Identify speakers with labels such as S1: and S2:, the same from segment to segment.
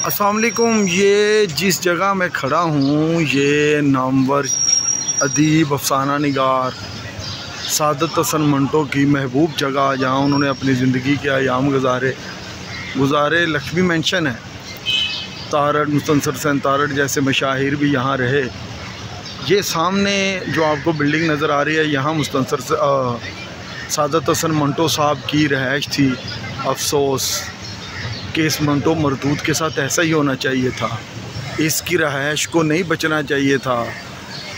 S1: अस्सलाम वालेकुम। ये जिस जगह मैं खड़ा हूँ ये नामवर अदीब अफसाना निगार सादत हसन मंटो की महबूब जगह, जहाँ उन्होंने अपनी ज़िंदगी के अयाम गुजारे लक्ष्मी मेंशन है। तारड़, मुस्तनसर सेन तारड़ जैसे मशाहिर भी यहाँ रहे। ये सामने जो आपको बिल्डिंग नज़र आ रही है, यहाँ मुस्तनसर सादत हसन मंटो साहब की रहाइश थी। अफसोस कि इस मंटो मरदूद के साथ ऐसा ही होना चाहिए था। इसकी रहाइश को नहीं बचना चाहिए था।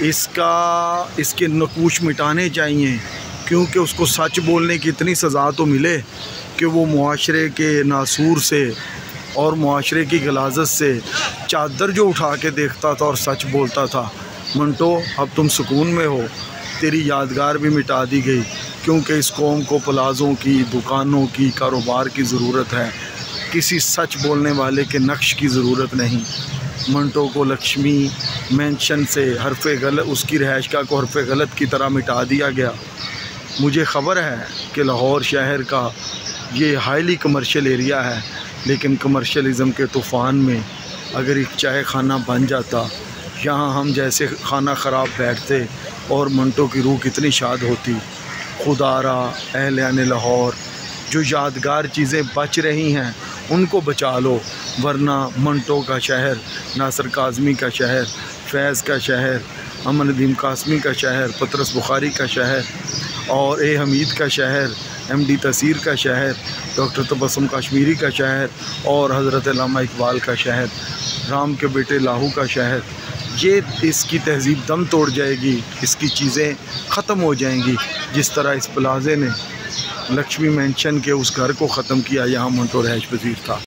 S1: इसके नकूश मिटाने चाहिए, क्योंकि उसको सच बोलने की इतनी सज़ा तो मिले कि वो मुआशरे के नासूर से और मुआशरे की गलाजत से चादर जो उठा के देखता था और सच बोलता था। मंटो, अब तुम सुकून में हो, तेरी यादगार भी मिटा दी गई, क्योंकि इस कौम को प्लाज़ों की, दुकानों की, कारोबार की ज़रूरत है, किसी सच बोलने वाले के नक्श की ज़रूरत नहीं। मंटो को लक्ष्मी मेंशन से उसकी रहायशगाह को हरफ गलत की तरह मिटा दिया गया। मुझे ख़बर है कि लाहौर शहर का ये हाईली कमर्शियल एरिया है, लेकिन कमर्शलिज़म के तूफ़ान में अगर एक चाय खाना बन जाता, यहाँ हम जैसे खाना ख़राब बैठते और मंटो की रूह कितनी शाद होती। खुदारा अहलियान लाहौर, जो यादगार चीज़ें बच रही हैं उनको बचा लो, वरना मंटो का शहर, नासिर काज़मी का शहर, फैज़ का शहर, अमन नदीम कासमी का शहर, पतरस बुखारी का शहर और ए हमीद का शहर, MD तसीर का शहर, डॉक्टर तबस्सुम कश्मीरी का शहर और हज़रत अल्लामा इकबाल का शहर, राम के बेटे लाहू का शहर, ये इसकी तहज़ीब दम तोड़ जाएगी, इसकी चीज़ें ख़त्म हो जाएंगी। जिस तरह इस प्लाज़े ने लक्ष्मी मेंशन के उस घर को ख़त्म किया, यहाँ मंटो रहायश पज़ीर था।